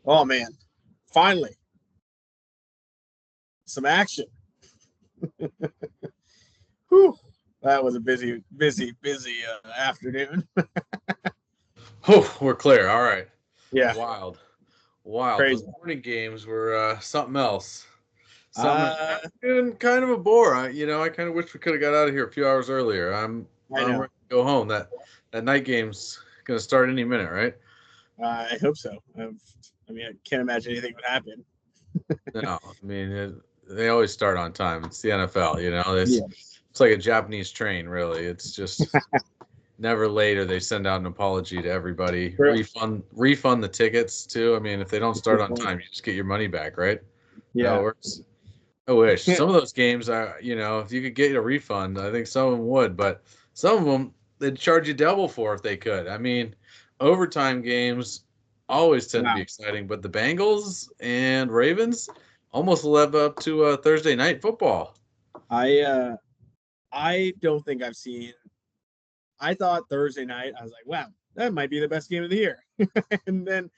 Oh man, finally some action. Whew. That was a busy afternoon. Oh, we're clear. All right. Yeah, Wild. Wild. Those crazy. morning games were something else. Something Uh, and kind of a bore. I kind of wish we could have got out of here a few hours earlier. I I'm know. ready to go home. That night game's gonna start any minute, right? I hope so. I mean, I can't imagine anything would happen. No, I mean they always start on time. It's the NFL, Yeah. It's like a Japanese train, really. It's just never late, or they send out an apology to everybody. True. Refund the tickets too. I mean, if they don't start Good on point. time, you just get your money back, right? How it Yeah. works. I wish some of those games are, if you could get a refund, I think some of them would, but some of them they'd charge you double for if they could. I mean, overtime games always tend to be Wow. exciting, but the Bengals and Ravens almost live up to Thursday night football. I uh I don't think I've seen. I thought Thursday night. I was like, wow, that might be the best game of the year. and then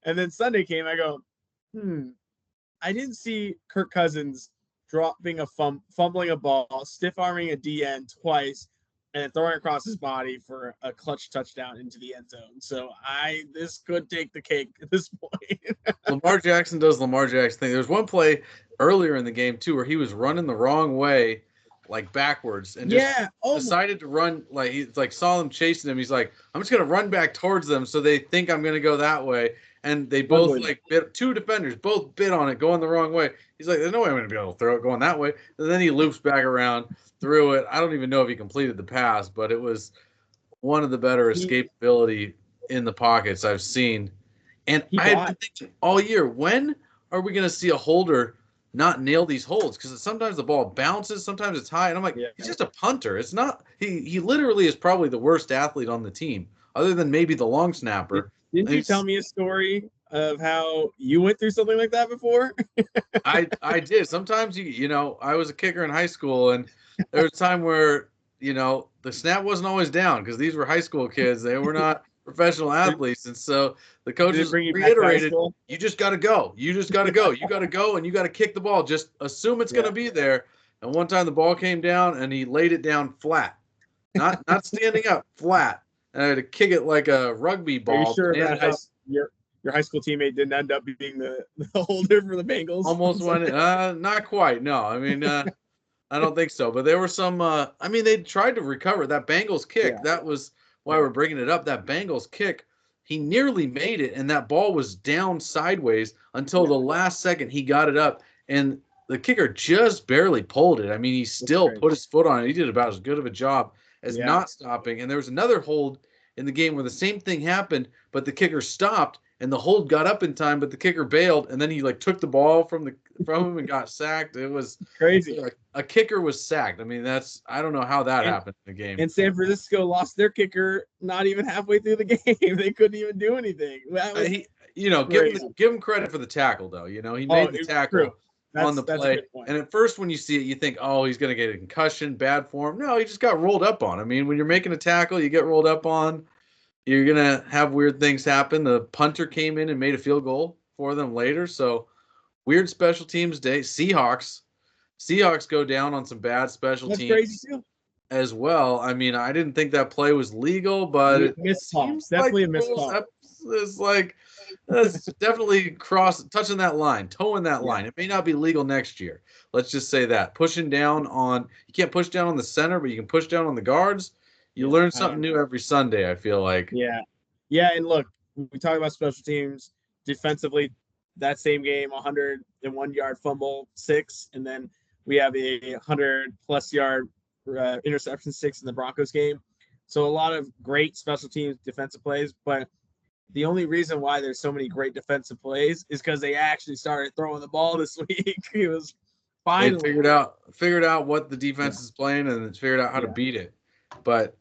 and then Sunday came. I go, hmm. I didn't see Kirk Cousins dropping fumbling a ball, stiff arming a DN twice, and throwing across his body for a clutch touchdown into the end zone. So this could take the cake at this point. Lamar Jackson does Lamar Jackson thing. There was one play earlier in the game too where he was running the wrong way, like backwards, and just Yeah. Oh. decided to run like he's like saw them chasing him. He's like, I'm just gonna run back towards them so they think I'm gonna go that way. And they both Unbelievable. like bit two defenders, both bit on it, going the wrong way. He's like, there's no way I'm gonna be able to throw it going that way. And then he loops back around, threw it. I don't even know if he completed the pass, but it was one of the better He escapability in the pockets I've seen. And he I had bought. been thinking all year, when are we going to see a holder not nail these holds? Because sometimes the ball bounces, sometimes it's high, and I'm like, Yeah. he's just a punter. It's not. He literally is probably the worst athlete on the team, other than maybe the long Did, snapper. didn't you tell He's, me a story of how you went through something like that before? I did. Sometimes I was a kicker in high school, and there was a time where the snap wasn't always down because these were high school kids. They were not professional did, athletes, and so the did it coaches bring you back to high reiterated, school? "You just got to go. You just got to go. You got to go, and you got to kick the ball. Just assume it's going Yeah. to be there." And one time the ball came down, and he laid it down flat, not standing up, flat, and I had to kick it like a rugby Are you ball to sure nail that it up. your high school teammate didn't end up being the holder for the Bengals? Almost went. Not quite. No, I mean. I don't think so, but there were some. I mean, they tried to recover that Bengals kick. Yeah. That was why Yeah. we're bringing it up. That Bengals kick, he nearly made it, and that ball was down sideways until Yeah. the last second he got it up, and the kicker just barely pulled it. I mean, he That's still crazy. put his foot on it. He did about as good of a job as Yeah. not stopping. And there was another hold in the game where the same thing happened, but the kicker stopped, and the hold got up in time, but the kicker bailed, and then he like took the ball from him and got sacked. It was Crazy. like a kicker was sacked. I mean, I don't know how that And happened in the game. and San Francisco lost their kicker not even halfway through the game. They couldn't even do anything. That was He, crazy. give him credit for the tackle though. He Oh, made the true. tackle on the That's a play. good point. And at first, when you see it, you think, oh, he's going to get a concussion, bad form. No, he just got rolled up on. I mean, when you're making a tackle, you get rolled up on. You're going to have weird things happen. The punter came in and made a field goal for them later. So weird special teams day. Seahawks go down on some bad special That's crazy teams too. as well. I mean, I didn't think that play was legal, but it Missed call. seems like Definitely a the missed rules call. is like that's definitely touching that line, towing that Yeah. line. It may not be legal next year. Let's just say that. Pushing down on you can't push down on the center, but you can push down on the guards. You Yeah. learn I don't something new know. every Sunday, I feel like. Yeah. Yeah. And look, we talk about special teams defensively. That same game, 101-yard fumble six, and then we have a 100+ yard interception six in the Broncos game. So a lot of great special teams defensive plays, but the only reason why there's so many great defensive plays is because they actually started throwing the ball this week. It was They finally. figured out what the defense Yeah. is playing and figured out how to Yeah. beat it. But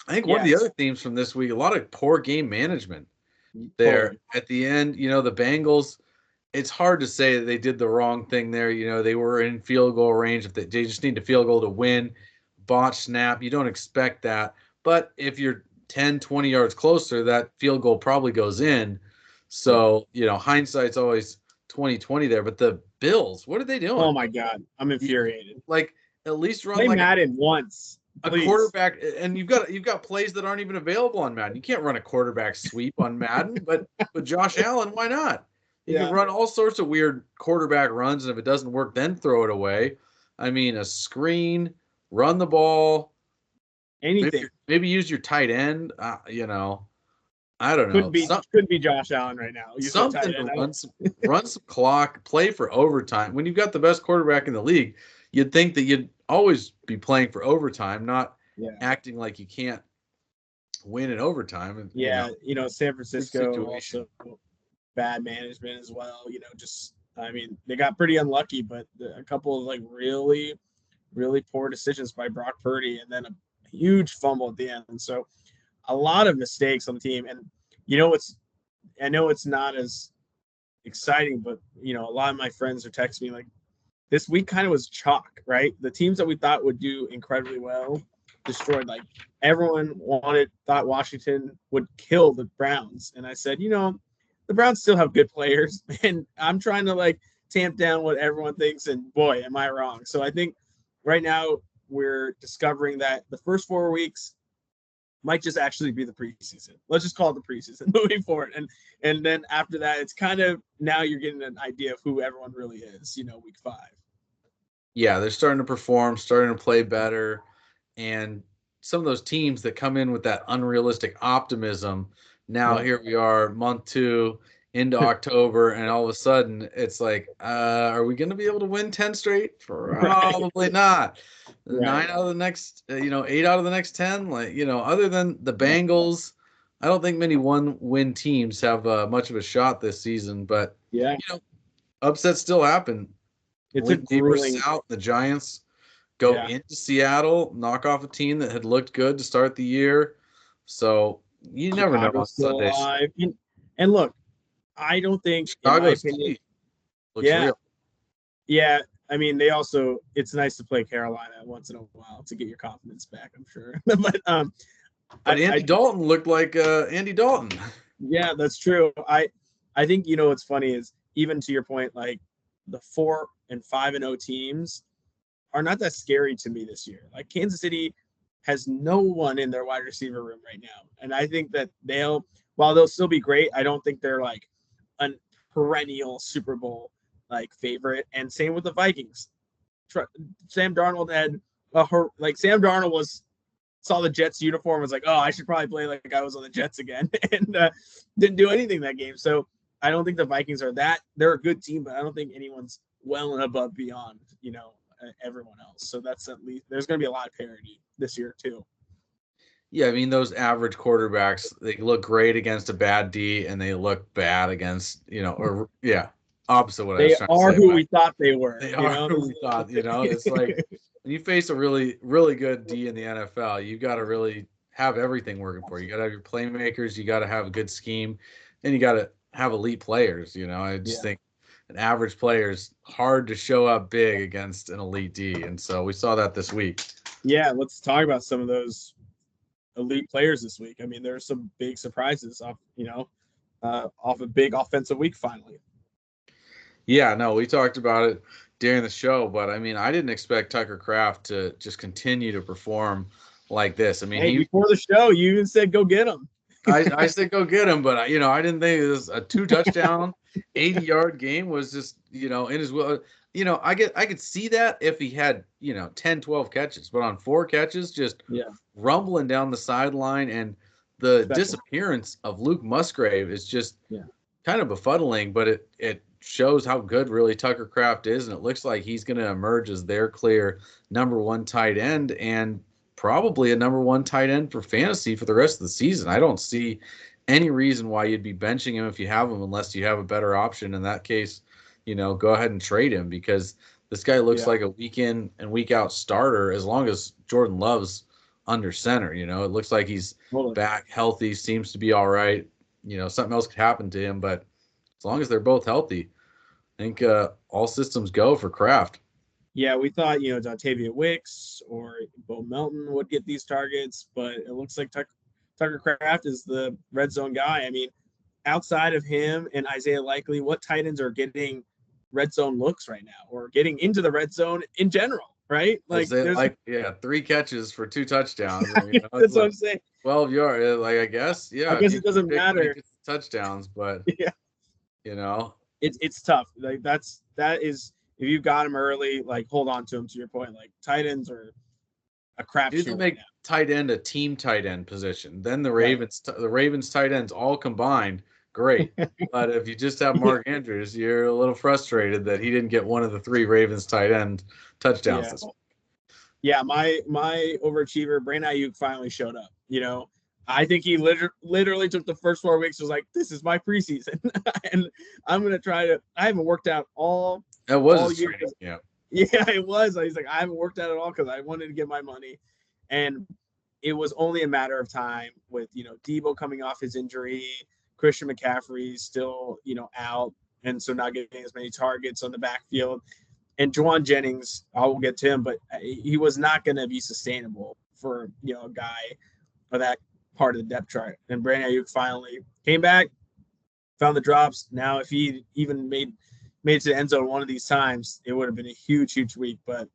I think one of the Yes. other themes from this week, a lot of poor game management there Totally. at the end. The Bengals, it's hard to say that they did the wrong thing there. They were in field goal range. If they just need a field goal to win, botch snap, you don't expect that. But if you're 10, 20 yards closer, that field goal probably goes in. So, hindsight's always 2020 there. But the Bills, what are they doing? Oh my God, I'm infuriated. Like, at least run Play like Madden once, a please. quarterback, and you've got plays that aren't even available on Madden. You can't run a quarterback sweep on Madden, but Josh Allen, why not? You can Yeah, run all sorts of weird quarterback runs, and if it doesn't work, then throw it away. I mean, a screen, run the ball, maybe anything. maybe use your tight end. I don't know. Couldn't be Josh Allen right now. You said tight Something to end. run some clock, play for overtime. When you've got the best quarterback in the league, you'd think that you'd always be playing for overtime, not Yeah. acting like you can't win in overtime. And Yeah, San Francisco situation. also bad management as well. They got pretty unlucky, but a couple of like really, really poor decisions by Brock Purdy, and then a huge fumble at the end. And so a lot of mistakes on the team. And I know it's not as exciting, but a lot of my friends are texting me like this week kind of was chalk, right? The teams that we thought would do incredibly well destroyed. Like everyone thought Washington would kill the Browns. And I said, the Browns still have good players, and I'm trying to like tamp down what everyone thinks. And boy, am I wrong. So I think right now we're discovering that the first 4 weeks might just actually be the preseason. Let's just call it the preseason moving forward. And then after that, it's kind of now you're getting an idea of who everyone really is, week 5. Yeah, they're starting to perform, starting to play better. And some of those teams that come in with that unrealistic optimism, now here we are, month 2 into October, and all of a sudden it's like, are we going to be able to win 10 straight? Probably not. Right. 9 out of the next, 8 out of the next 10, other than the Bengals, I don't think many one-win teams have much of a shot this season, but upsets still happen. It's Win neighbors out. The Giants go into Seattle, knock off a team that had looked good to start the year. So you never know on Sundays. And look, I don't think, Chicago's in my opinion, looks real. Yeah, it's nice to play Carolina once in a while to get your confidence back, I'm sure. But Andy Dalton looked like Andy Dalton. Yeah, that's true. I think what's funny is, even to your point, like the 4 and 5-0 teams are not that scary to me this year. Like Kansas City has no one in their wide receiver room right now, and I think that while they'll still be great, I don't think they're like a perennial Super Bowl like favorite. And same with the Vikings. Sam Darnold Sam Darnold saw the Jets uniform, was like, oh, I should probably play like I was on the Jets again, and didn't do anything that game. So I don't think the Vikings are that. They're a good team, but I don't think anyone's well and above beyond everyone else. So that's at least there's going to be a lot of parity this year too. Yeah, I mean, those average quarterbacks, they look great against a bad D, and they look bad against opposite what I was trying to say. They are who we thought they were. They are who we thought. It's like when you face a really, really good D in the NFL, you've got to really have everything working for you. You got to have your playmakers, you got to have a good scheme, and you got to have elite players. I just think an average player is hard to show up big against an elite D, and so we saw that this week. Yeah, let's talk about some of those elite players this week. I mean, there are some big surprises off a big offensive week finally. Yeah, no, we talked about it during the show, but I mean, I didn't expect Tucker Kraft to just continue to perform like this. I mean, before the show, you even said go get him. I said go get him, but I didn't think it was a 2-touchdown, 80-yard game was just in his will. I could see that if he had 10, 12 catches, but on 4 catches, just rumbling down the sideline, and the disappearance of Luke Musgrave is just kind of befuddling, but it shows how good really Tucker Kraft is, and it looks like he's going to emerge as their clear number 1 tight end, and probably a number 1 tight end for fantasy for the rest of the season. I don't see any reason why you'd be benching him if you have him, unless you have a better option. In that case, go ahead and trade him, because this guy looks like a week in and week out starter as long as Jordan Love's under center. It looks like he's back healthy, seems to be all right. Something else could happen to him, but as long as they're both healthy, I think all systems go for Kraft. Yeah, we thought, Dontavia Wicks or Bo Melton would get these targets, but it looks like Tucker Kraft is the red zone guy. I mean, outside of him and Isaiah Likely, what tight ends are getting red zone looks right now or getting into the red zone in general, right? Like there's 3 catches for 2 touchdowns. I mean, that's what like I'm saying. 12 yards. Like, I guess, I yeah, if guess you it can doesn't pick when he matter. gets touchdowns, but Yeah, it's tough. Like that is if you got him early, like hold on to him. To your point, like tight ends are a dude, crapshoot they'll right make now. tight end a team tight end position. Then the Right. Ravens tight ends all combined, great. But if you just have Mark Andrews, you're a little frustrated that he didn't get one of the 3 Ravens tight end touchdowns Yeah. this week. Yeah, my overachiever Brandon Ayuk finally showed up. I think he literally took the first 4 weeks, was like, this is my preseason, and I'm gonna try to. I haven't worked out all That was all his year. training camp. Yeah, it was. He's like, I haven't worked out at all because I wanted to get my money, and it was only a matter of time with Debo coming off his injury, Christian McCaffrey still out, and so not getting as many targets on the backfield. And Juwan Jennings, I will get to him, but he was not going to be sustainable for a guy for that part of the depth chart. And Brandon Ayuk finally came back, found the drops. Now, if he even made it to the end zone one of these times, it would have been a huge week. But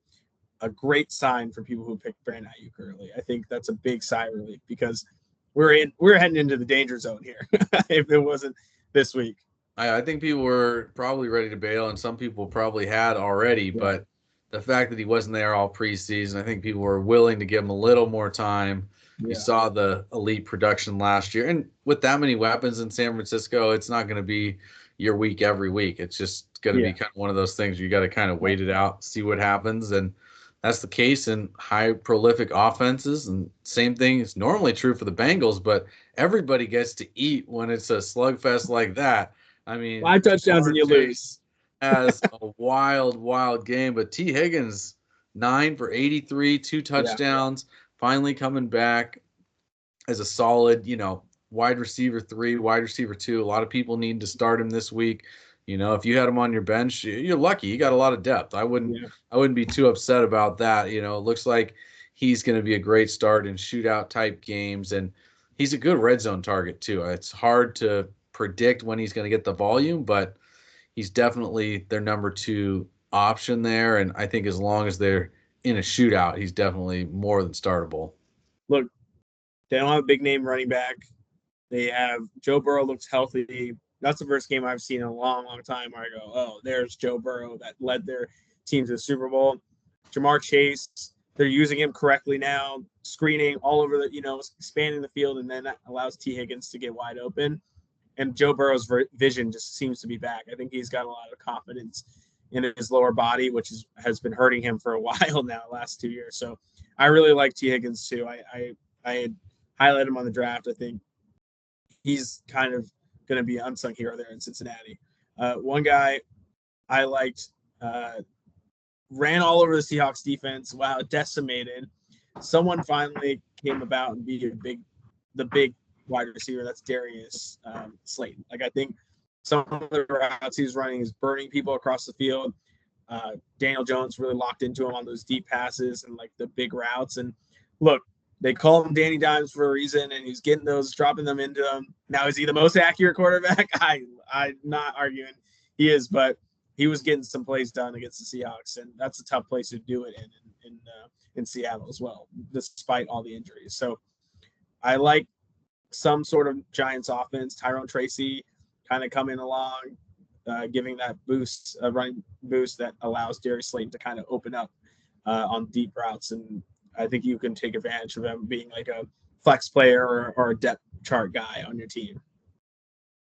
a great sign for people who picked Brandon Ayuk early. I think that's a big sigh of relief because we're heading into the danger zone here if it wasn't this week. I think people were probably ready to bail, and some people probably had already. Yeah. But the fact that he wasn't there all preseason, I think people were willing to give him a little more time. Yeah. You saw the elite production last year, and with that many weapons in San Francisco, it's not going to be your week every week. It's just going to be kind of one of those things you got to kind of wait it out, see what happens, and that's the case in high prolific offenses. And same thing is normally true for the Bengals, but everybody gets to eat when it's a slugfest like that. I mean, 5 touchdowns and you lose. Has a wild game, but T. Higgins 9 for 83, 2 touchdowns, finally coming back as a solid, wide receiver 3, wide receiver 2. A lot of people need to start him this week. If you had him on your bench, you're lucky. You got a lot of depth. I wouldn't be too upset about that. It looks like he's going to be a great start in shootout type games, and he's a good red zone target too. It's hard to predict when he's going to get the volume, but he's definitely their number 2 option there. And I think as long as they're in a shootout, he's definitely more than startable. Look, they don't have a big name running back. They have Joe Burrow looks healthy. That's the first game I've seen in a long time where I go, oh, there's Joe Burrow that led their team to the Super Bowl. Jamar Chase, they're using him correctly now, screening all over expanding the field, and then that allows T. Higgins to get wide open. And Joe Burrow's vision just seems to be back. I think he's got a lot of confidence in his lower body, which has been hurting him for a while now, last 2 years. So I really like T. Higgins too. I had highlighted him on the draft. I think he's kind of going to be an unsung hero there in Cincinnati. One guy I liked ran all over the Seahawks defense. Wow, decimated. Someone finally came about and be the big wide receiver. That's Darius Slayton. Like, I think some of the routes he's running is burning people across the field. Daniel Jones really locked into him on those deep passes and like the big routes. And look, they call him Danny Dimes for a reason, and he's getting those, dropping them into them. Now, is he the most accurate quarterback? I'm not arguing he is, but he was getting some plays done against the Seahawks, and that's a tough place to do it in Seattle as well, despite all the injuries. So I like some sort of Giants offense. Tyrone Tracy kind of coming along, giving that boost, a running boost that allows Darius Slayton to kind of open up on deep routes. And I think you can take advantage of him being like a flex player or a depth chart guy on your team.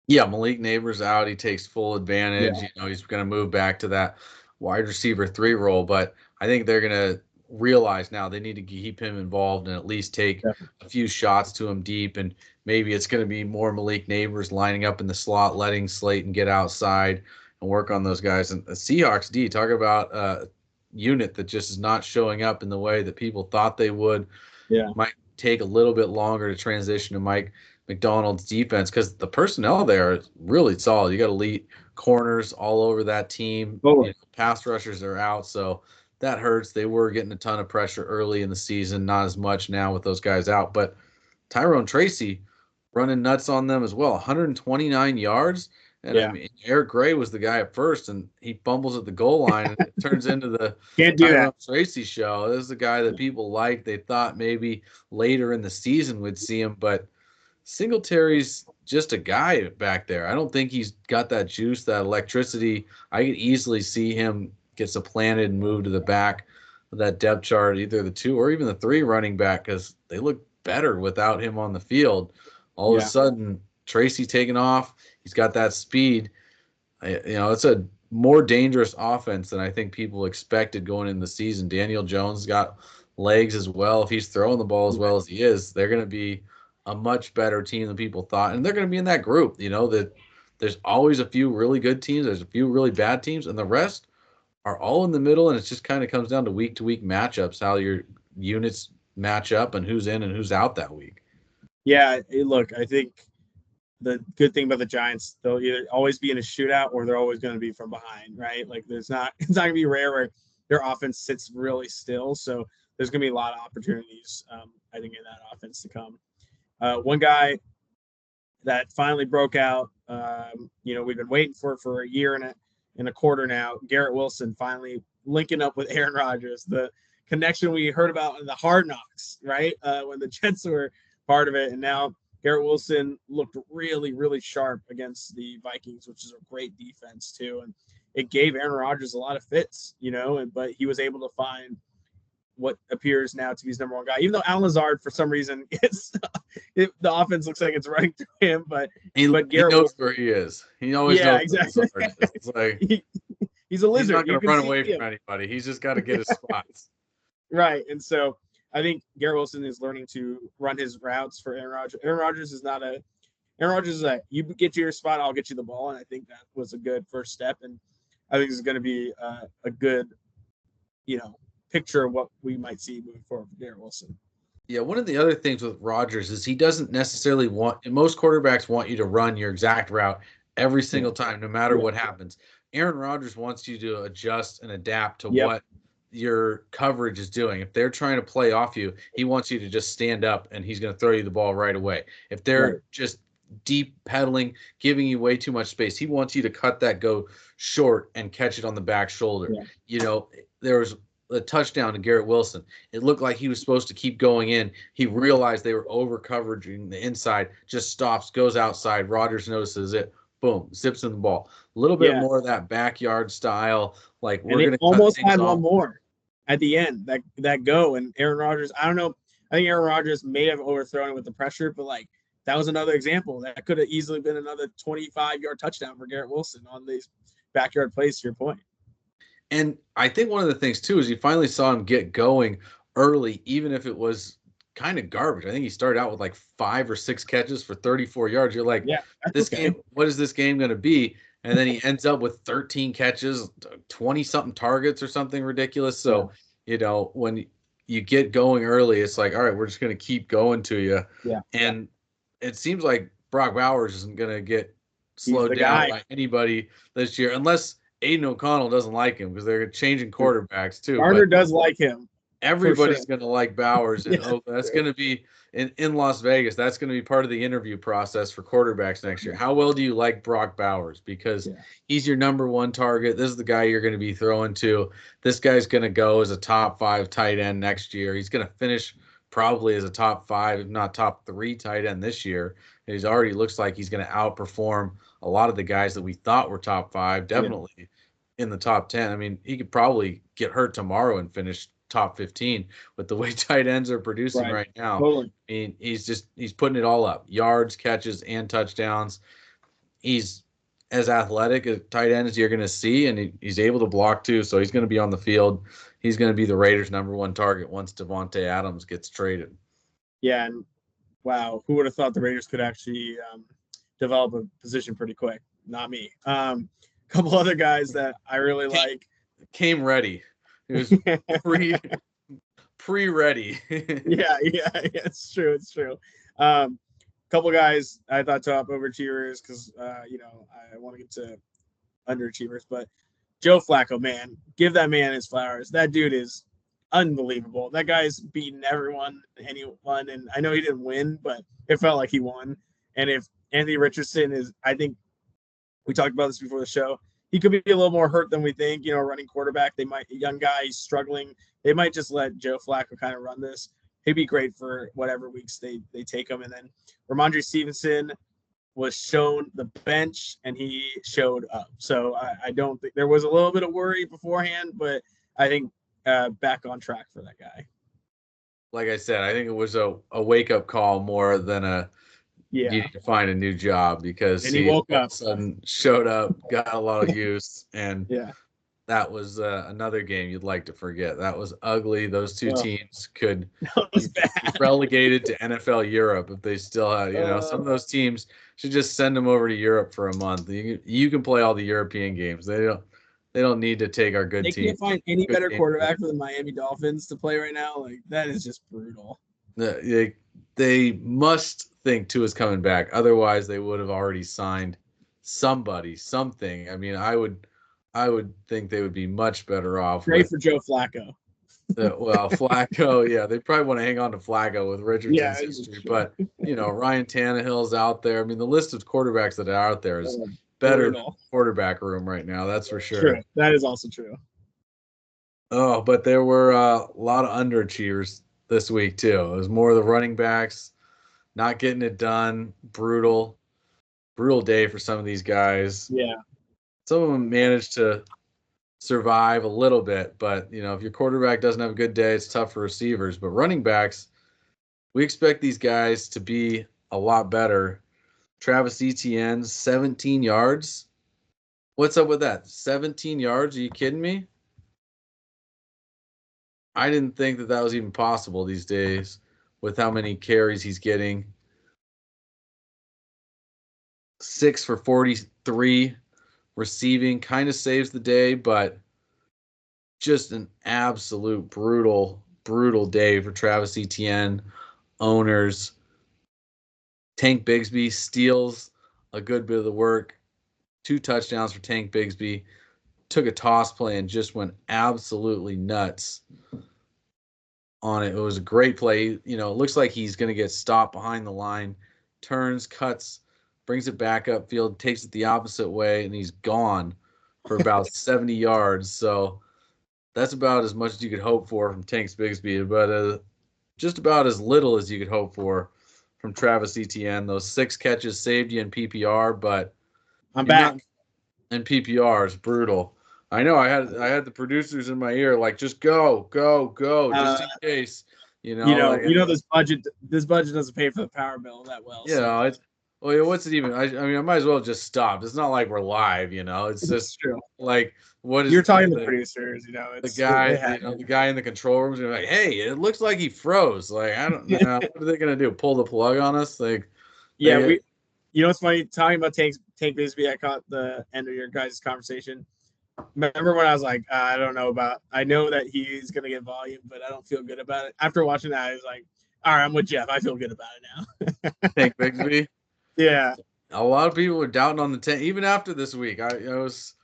Yeah, Malik Neighbors out. He takes full advantage. Yeah. He's going to move back to that wide receiver 3 role, but I think they're going to realize now they need to keep him involved and at least take a few shots to him deep. And maybe it's going to be more Malik Neighbors lining up in the slot, letting Slayton get outside and work on those guys. And the Seahawks D, talk about a unit that just is not showing up in the way that people thought they would. Yeah. Might take a little bit longer to transition to Mike McDonald's defense because the personnel there is really solid. You got elite corners all over that team. Pass rushers are out, so that hurts. They were getting a ton of pressure early in the season, not as much now with those guys out. But Tyrone Tracy, running nuts on them as well. 129 yards. And I Yeah, mean, Eric Gray was the guy at first, and he fumbles at the goal line, and it turns into the can't do Tyrone that. Tracy show. This is the guy that people like. They thought maybe later in the season we'd see him, but Singletary's just a guy back there. I don't think he's got that juice, that electricity. I could easily see him get supplanted and moved to the back of that depth chart, either the 2 or even the 3 running back, because they look better without him on the field. All of a Yeah, sudden, Tracy taking off. He's got that speed. It's a more dangerous offense than I think people expected going into the season. Daniel Jones got legs as well. If he's throwing the ball as well as he is, they're going to be a much better team than people thought. And they're going to be in that group, that there's always a few really good teams, there's a few really bad teams, and the rest are all in the middle. And it just kind of comes down to week matchups, how your units match up and who's in and who's out that week. yeah. Look, I think the good thing about the Giants, they'll either always be in a shootout or they're always going to be from behind, right? Like it's not going to be rare where their offense sits really still. So there's going to be a lot of opportunities, I think, in that offense to come. One guy that finally broke out, we've been waiting for a year and a quarter now. Garrett Wilson finally linking up with Aaron Rodgers. The connection we heard about in the Hard Knocks, right? When the Jets were part of it, and now Garrett Wilson looked really, really sharp against the Vikings, which is a great defense too. And it gave Aaron Rodgers a lot of fits, but he was able to find what appears now to be his number one guy. Even though Al Lazard, for some reason, the offense looks like it's running through him, but Garrett knows Wilson, where he is. He always knows. Exactly. It's like he's a lizard. He's not going to run away from anybody. He's just got to get his spots. Right, and so I think Garrett Wilson is learning to run his routes for Aaron Rodgers. Aaron Rodgers is you get to your spot, I'll get you the ball, and I think that was a good first step, and I think this is going to be a good, picture of what we might see moving forward for Garrett Wilson. Yeah, one of the other things with Rodgers is he doesn't necessarily most quarterbacks want you to run your exact route every single time, no matter what happens. Aaron Rodgers wants you to adjust and adapt to what your coverage is doing. If they're trying to play off you, he wants you to just stand up and he's going to throw you the ball right away. If they're just deep pedaling, giving you way too much space, he wants you to cut that, go short, and catch it on the back shoulder. There was a touchdown to Garrett Wilson. It looked like he was supposed to keep going in. He realized they were over coveraging the inside, just stops, goes outside. Rodgers notices it. Boom, zips in the ball. A little bit more of that backyard style. Like we're going to almost had one more at the end that go, and Aaron Rodgers. I don't know. I think Aaron Rodgers may have overthrown it with the pressure, but that was another example that could have easily been another 25-yard touchdown for Garrett Wilson on these backyard plays. To your point. And I think one of the things too is you finally saw him get going early, even if it was kind of garbage. I think he started out with 5 or 6 catches for 34 yards. You're like, this game, what is this game going to be? And then he ends up with 13 catches, 20-something targets or something ridiculous. So, when you get going early, it's like, all right, we're just going to keep going to you. Yeah. And it seems like Brock Bowers isn't going to get slowed down by anybody this year, unless Aiden O'Connell doesn't like him, because they're changing quarterbacks too. Gardner does like him. Everybody's going to like Bowers, and that's going to be in Las Vegas. That's going to be part of the interview process for quarterbacks next year. How well do you like Brock Bowers? Because he's your number one target. This is the guy you're going to be throwing to. This guy's going to go as a top 5 tight end next year. He's going to finish probably as a top 5, if not top 3 tight end this year. He's already looks like he's going to outperform a lot of the guys that we thought were top 5, definitely in the top 10. I mean, he could probably get hurt tomorrow and finish top 15 with the way tight ends are producing right now. Totally. I mean, he's putting it all up. Yards, catches, and touchdowns. He's as athletic a tight end as you're going to see, and he's able to block too, so he's going to be on the field. He's going to be the Raiders' number 1 target once Davante Adams gets traded. Yeah, and wow, who would have thought the Raiders could actually develop a position pretty quick? Not me. Couple other guys that I really like. Came ready. It was pre-ready. yeah, it's true. Couple guys I thought top overachievers because I want to get to underachievers, but Joe Flacco, man, give that man his flowers. That dude is unbelievable. That guy's beaten anyone, and I know he didn't win, but it felt like he won. And if Anthony Richardson is, I think we talked about this before the show, he could be a little more hurt than we think. Running quarterback, they might, young guy, he's struggling. They might just let Joe Flacco kind of run this. He'd be great for whatever weeks they take him. And then Ramondre Stevenson was shown the bench and he showed up. So I don't think there was a little bit of worry beforehand, but I think back on track for that guy. Like I said, I think it was a wake up call more than you need to find a new job, because he woke up, sudden showed up, got a lot of use, and that was another game you'd like to forget. That was ugly. Those two teams could be relegated to NFL Europe if they still had. Some of those teams should just send them over to Europe for a month. You can play all the European games. They don't need to take our good team. They can't find any better quarterback for the Miami Dolphins to play right now. Like, that is just brutal. They must think Tua's coming back. Otherwise, they would have already signed something. I mean, I would think they would be much better off. Great for Joe Flacco. Flacco, they probably want to hang on to Flacco with Richardson's history. Sure. But, Ryan Tannehill's out there. I mean, the list of quarterbacks that are out there is better than the quarterback room right now. That's for sure. True. That is also true. Oh, but there were a lot of underachievers this week, too. It was more of the running backs not getting it done. Brutal day for some of these guys. Yeah. Some of them managed to survive a little bit, but if your quarterback doesn't have a good day, it's tough for receivers. But running backs, we expect these guys to be a lot better. Travis Etienne, 17 yards. What's up with that? 17 yards? Are you kidding me? I didn't think that was even possible these days with how many carries he's getting. 6 for 43 receiving, kind of saves the day, but just an absolute brutal day for Travis Etienne owners. Tank Bigsby steals a good bit of the work. 2 touchdowns for Tank Bigsby. Took a toss play and just went absolutely nuts on it. It was a great play. It looks like he's going to get stopped behind the line, turns, cuts, brings it back upfield, takes it the opposite way, and he's gone for about 70 yards. So that's about as much as you could hope for from Tank Bigsby, but just about as little as you could hope for from Travis Etienne. Those 6 catches saved you in PPR, but I'm back. In PPR is brutal. I know I had the producers in my ear like, just go, just in case. This budget doesn't pay for the power bill that well. Yeah, what's it even? I mean, I might as well just stop. It's not like we're live, It's just true. Like, what is you're talking to the producers? The guy in the control room is gonna be like, hey, it looks like he froze. Like, I don't know. What are they gonna do? Pull the plug on us? Like, what's funny? Talking about Tank Bigsby, I caught the end of your guys' conversation. Remember when I was like, I know that he's gonna get volume, but I don't feel good about it. After watching that, I was like, all right, I'm with Jeff. I feel good about it now. Tank Bigsby. Yeah. A lot of people were doubting on the Tank. Even after this week, I was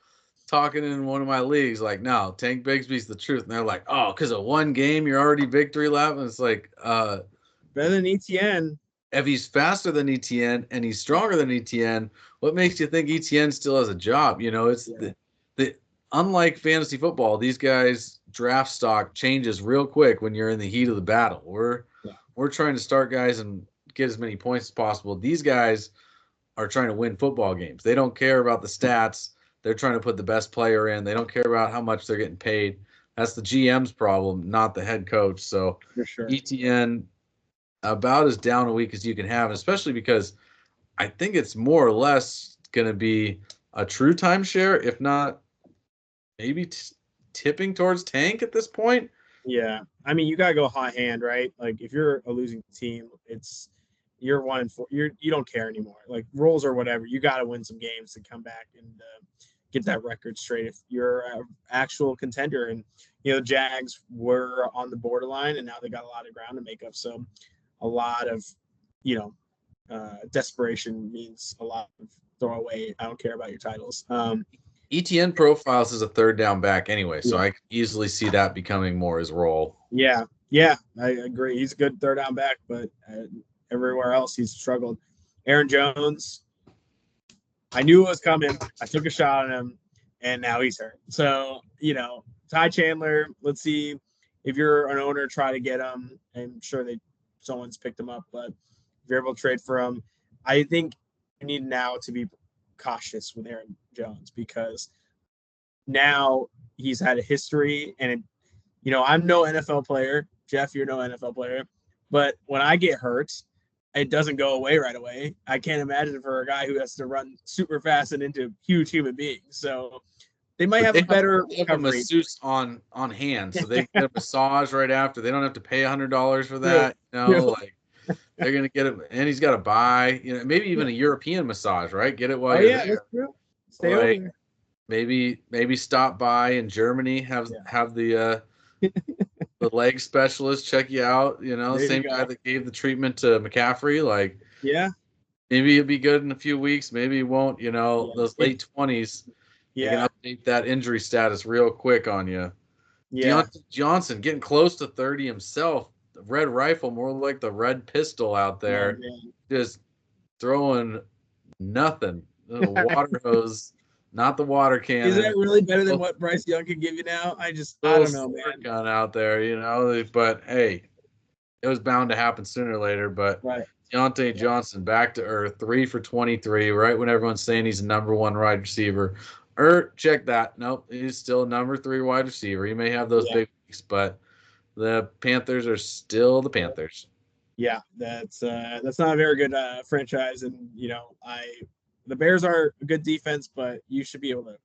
talking in one of my leagues, like, no, Tank Bigsby's the truth. And they're like, oh, because of one game, you're already victory lap. And it's like, better than Etienne. If he's faster than Etienne and he's stronger than Etienne, what makes you think Etienne still has a job? It's the unlike fantasy football, these guys' draft stock changes real quick when you're in the heat of the battle. We're trying to start guys and get as many points as possible. These guys are trying to win football games. They don't care about the stats. They're trying to put the best player in. They don't care about how much they're getting paid. That's the GM's problem, not the head coach. So for sure. Etienne, about as down a week as you can have, especially because I think it's more or less going to be a true timeshare, if not maybe tipping towards Tank at this point. Yeah. I mean, you got to go hot hand, right? Like, if you're a losing team, you're 1-4. You don't care anymore. Like, rolls or whatever, you got to win some games to come back and get that record straight if you're an actual contender. And, Jags were on the borderline, and now they got a lot of ground to make up. So a lot of, desperation means a lot of throw away. I don't care about your titles. Etienne profiles as a third down back anyway, so I can easily see that becoming more his role. Yeah, I agree. He's a good third down back, but everywhere else he's struggled. Aaron Jones, I knew it was coming. I took a shot on him, and now he's hurt. So, Ty Chandler, let's see if you're an owner, try to get him. I'm sure someone's picked him up, but if you're able to trade for him, I think you need now to be cautious with Aaron Jones because now he's had a history and I'm no NFL player. Jeff, you're no NFL player. But when I get hurt, it doesn't go away right away. I can't imagine for a guy who has to run super fast and into huge human beings. So they might have a better a masseuse on hand, so they get a massage right after. They don't have to pay $100 for that. Like they're gonna get it, and he's got to buy. Maybe even a European massage, right? Get it while you're there. That's true. Stay over there. Maybe stop by in Germany. Have the the leg specialist check you out. Same guy that gave the treatment to McCaffrey. Like, maybe it'll be good in a few weeks. Maybe it won't. Those late 20s. You can update that injury status real quick on you. Yeah. Deontay Johnson getting close to 30 himself. The red rifle, more like the red pistol out there, just throwing nothing. The water hose. Not the water cannon. Is that really better than what Bryce Young can give you now? I don't know, man. Gun out there, but hey, it was bound to happen sooner or later. But Deontay Johnson back to earth, 3 for 23, right when everyone's saying he's a number 1 wide receiver. Check that. Nope, he's still a number 3 wide receiver. He may have those big weeks, but the Panthers are still the Panthers. Yeah, that's not a very good franchise, and the Bears are a good defense, but you should be able to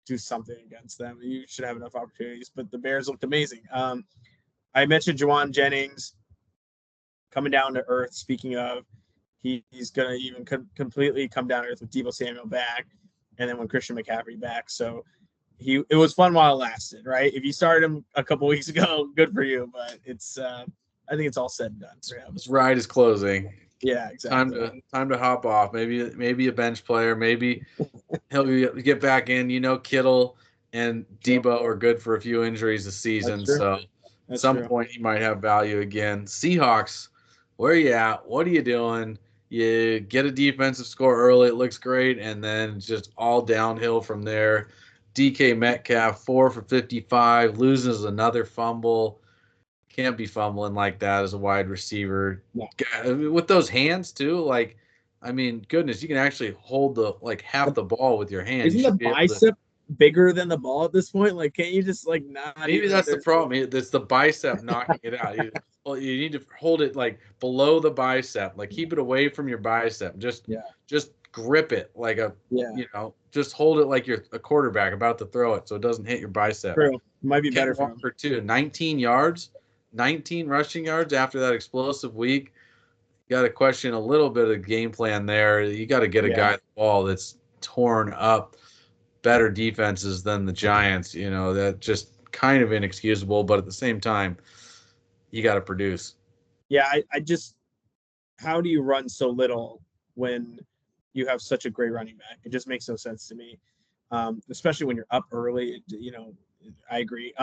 do something against them. You should have enough opportunities, but the Bears looked amazing. I mentioned Juwan Jennings coming down to earth. Speaking of, he's going to even completely come down to earth with Deebo Samuel back, and then when Christian McCaffrey back. So it was fun while it lasted, right? If you started him a couple weeks ago, good for you, but I think it's all said and done. This ride is closing. Yeah, exactly. Time to hop off. Maybe a bench player. Maybe he'll get back in. Kittle and Debo are good for a few injuries this season, so at some point he might have value again. Seahawks, where are you at? What are you doing? You get a defensive score early, it looks great, and then just all downhill from there. DK Metcalf, 4 for 55, loses another fumble. Can't be fumbling like that as a wide receiver. No. With those hands too, goodness, you can actually hold half the ball with your hand. Isn't the bicep bigger than the ball at this point? Can't you just not? Maybe that's the problem. It's the bicep knocking it out. You need to hold it below the bicep. Keep it away from your bicep. Just grip it just hold it like you're a quarterback about to throw it so it doesn't hit your bicep. True. It might be better for him. Too. 19 yards. 19 rushing yards after that explosive week. You got to question a little bit of the game plan there. You got to get a guy at the ball that's torn up better defenses than the Giants. That just kind of inexcusable, but at the same time, you got to produce. Yeah, I just how do you run so little when you have such a great running back? It just makes no sense to me, especially when you're up early. I agree.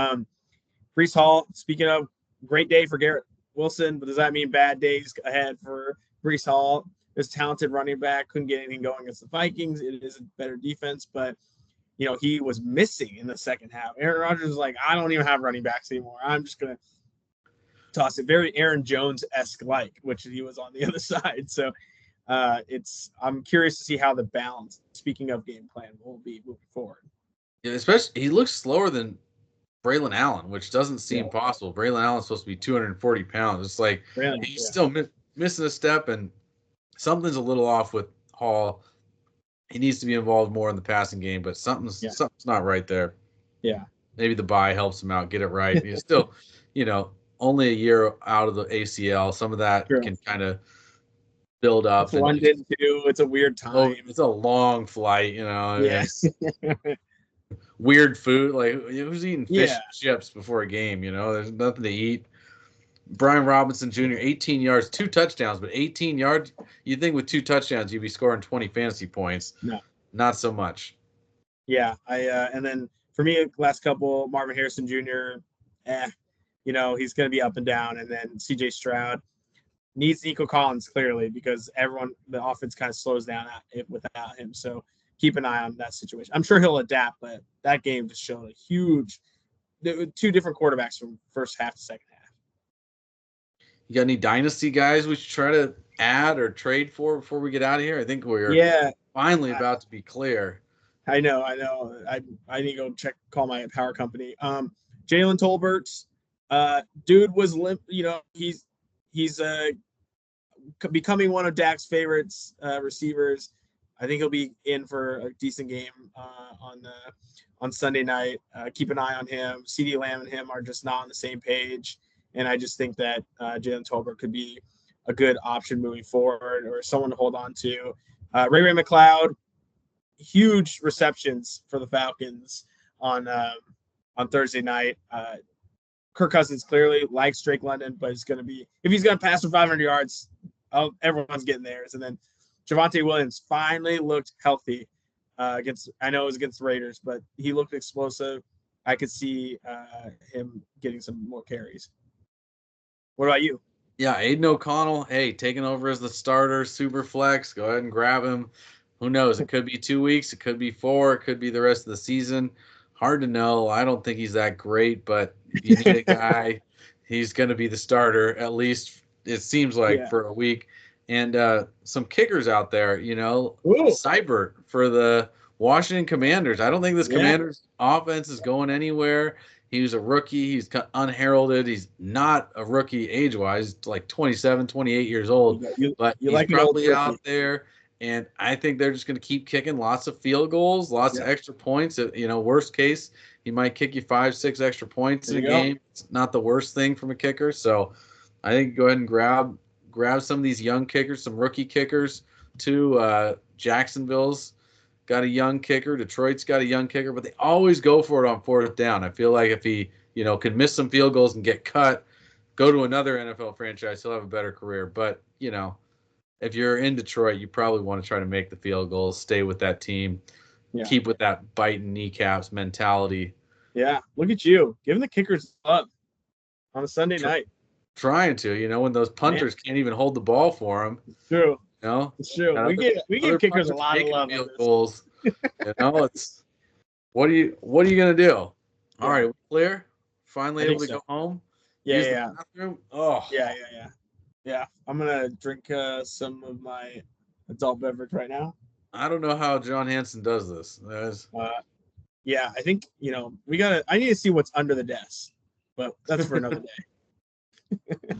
Breece Hall, speaking of, great day for Garrett Wilson, but does that mean bad days ahead for Breece Hall? This talented running back couldn't get anything going against the Vikings. It is a better defense, but he was missing in the second half. Aaron Rodgers was like, I don't even have running backs anymore. I'm just gonna toss it. Very Aaron Jones-esque which he was on the other side. So I'm curious to see how the balance, speaking of game plan, will be moving forward. Yeah, especially he looks slower than Braylon Allen, which doesn't seem possible. Braylon Allen's supposed to be 240 pounds. It's he's still missing a step, and something's a little off with Hall. He needs to be involved more in the passing game, but something's not right there. Yeah. Maybe the bye helps him out, get it right. He's still, only a year out of the ACL. Some of that can kind of build up. It's London too. It's a weird time. It's a long flight, Yes. Weird food, who's eating fish and chips before a game? There's nothing to eat. Brian Robinson Jr., 18 yards, 2 touchdowns, but 18 yards. You'd think with 2 touchdowns you'd be scoring 20 fantasy points. No, not so much. Yeah, and then for me, last couple, Marvin Harrison Jr. He's going to be up and down, and then C.J. Stroud. needs Nico Collins clearly because the offense kind of slows down without him. So keep an eye on that situation. I'm sure he'll adapt, but that game just showed a huge, two different quarterbacks from first half to second half. You got any dynasty guys we should try to add or trade for before we get out of here? I think we're finally about to be clear. I know. I need to go call my power company. Jalen Tolbert, dude was limp. He's becoming one of Dak's favorites receivers. I think he'll be in for a decent game on Sunday night. Keep an eye on him. CeeDee Lamb and him are just not on the same page, and I just think that Jalen Tolbert could be a good option moving forward or someone to hold on to. Ray McLeod, huge receptions for the Falcons on Thursday night. Kirk Cousins clearly likes Drake London, but if he's going to pass for 500 yards, everyone's getting theirs. And then Javonte Williams finally looked healthy I know it was against the Raiders, but he looked explosive. I could see him getting some more carries. What about you? Yeah, Aiden O'Connell, hey, taking over as the starter, super flex. Go ahead and grab him. Who knows? It could be 2 weeks. It could be 4. It could be the rest of the season. Hard to know. I don't think he's that great, but if you need a guy, he's going to be the starter, at least it seems like, for a week. And some kickers out there, Seibert for the Washington Commanders. I don't think this Commanders offense is going anywhere. He was a rookie. He's unheralded. He's not a rookie age-wise, like 27, 28 years old. But he's probably out there. And I think they're just going to keep kicking lots of field goals, lots of extra points. Worst case, he might kick you 5-6 extra points in a game. It's not the worst thing from a kicker. So I think go ahead and grab some of these young kickers, some rookie kickers too. Jacksonville's got a young kicker. Detroit's got a young kicker, but they always go for it on 4th down. I feel like if he, can miss some field goals and get cut, go to another NFL franchise, he'll have a better career. But, if you're in Detroit, you probably want to try to make the field goals, stay with that team, keep with that biting kneecaps mentality. Yeah, look at you. Giving the kickers up on a Sunday night. Trying to, when those punters can't even hold the ball for them. It's true. It's true. We give kickers a lot of love. Field goals. It's what are you gonna do? All right, clear. Finally able to go home. Yeah. Bathroom. Oh. Yeah. I'm gonna drink some of my adult beverage right now. I don't know how John Hanson does this. I think I need to see what's under the desk, but that's for another day.